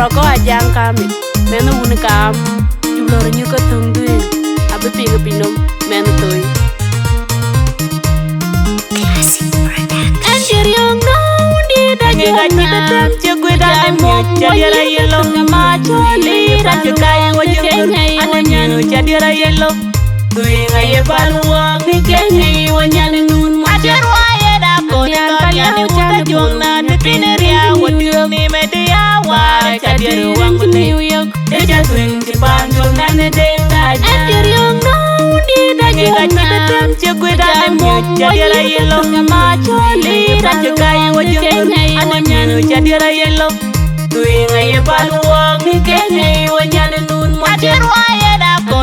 ko ajang kami meno un kam jumlor nyu ko tungduin abe pinga pinom meno toy anjir yong no di da nyanga chegweda mo chadira yelo ma choli da chukai wajung ananyu chadira yelo tuinga ye balwa ni kenyi wanyane nun ma cherwa ye da ko ya ni uta jongna de pineria wodio ni media wa chadira wangu New York eja twinti panjol nane denga anjir yong no di da nyanga chegweda mo chadira yelo ma choli da chukai wajung ananyu chadira yelo tuinga ye balwa ni kenyi wanyane nun ma cherwa ye da ko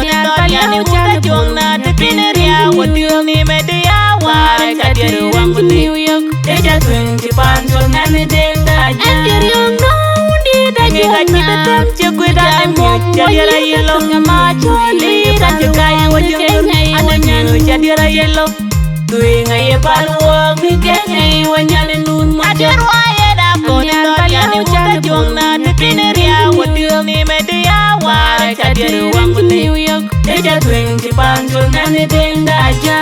ya ni uta jongna de pineria wodio ni media wa chadira wangu New York eja twinti panjol nane denga anjir yong no di da nyanga chegweda mo chadira yelo ma choli da chukai wajung ananyu chadira yelo tuinga ye balwa ni kenyi wanyane nun ma cherwa ye da ko ya ni uta jongna de pineria wodio ni media wa chadira wangu New York eja twinti panjol nane denga aja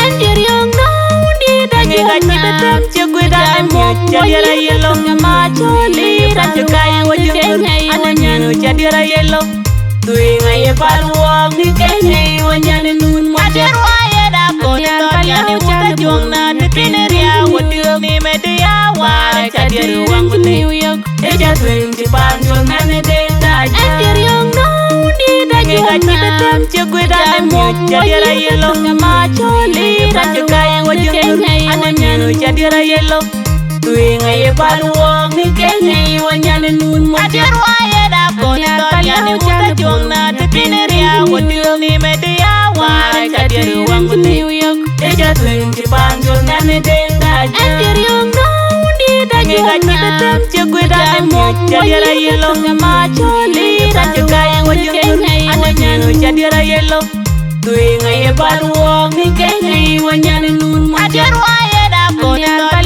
anjir yong no di da nyanga chegweda mo chadira yelo ma choli da chukai wajung ananyu chadira yelo tuinga ye balwa ni kenyi wanyane nun ma cherwa ye da ko ya ni uta jongna de pineria wodio ni media wa chadira wangu New York eja twinti panjol nane denga anjir yong no di da nyanga chegweda mo chadira yelo ma choli da chukai wajung ananyu chadira yelo tuinga ye balwa ni kenyi wanyane nun ma cherwa ye da ko ya ni uta jongna de pineria wodio ni media wa chadira wangu New York eja twinti panjol nane denga anjir yong no di da nyanga chegweda mo chadira yelo ma choli da chukai wajung ananyu chadira yelo tuinga ye balwa ni kenyi wanyane nun ma cherwa ye da ko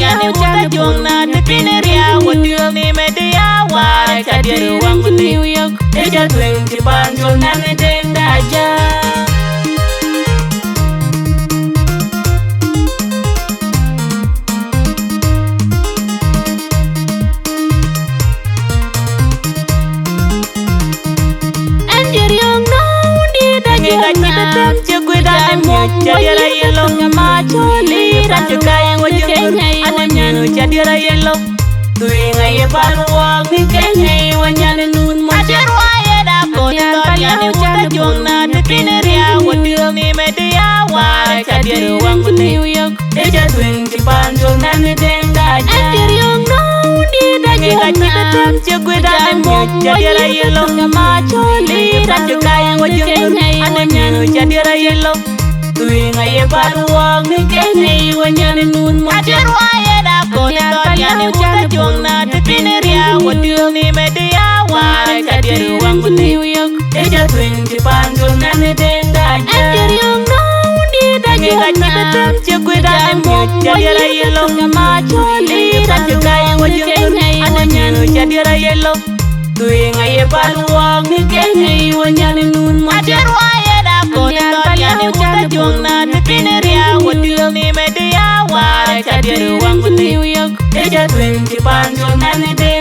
ya ni uta jongna de pineria wodio ni media wa chadira wangu New York eja twinti panjol nane denga aja anjir yong no di da nyanga chegweda mo chadira yelo ma choli da chukai wajung ananyu chadira yelo tuinga ye balwa ni kenyi wanyane nun ma cherwa ye da ko ya ni uta jongna de pineria wodio ni media wa chadira wangu New York eja twinti panjol nane denga anjir yong no di da nyanga chegweda mo chadira yelo ma choli da chukai wajung ananyu chadira yelo tuinga ye balwa ni kenyi wanyane nun ma cherwa ye da ko ya ni uta jongna de pineria wodio ni media wa chadira wangu New York eja twinti panjol nane denga anjir yong no di da nyanga chegweda mo chadira yelo ma choli da chukai wajung ananyu chadira yelo tuinga ye balwa ni kenyi wanyane nun ma cherwa ye da ko ya ni uta jongna de pineria wodio ni media wa chadira wangu New York eja twinti panjol nane denga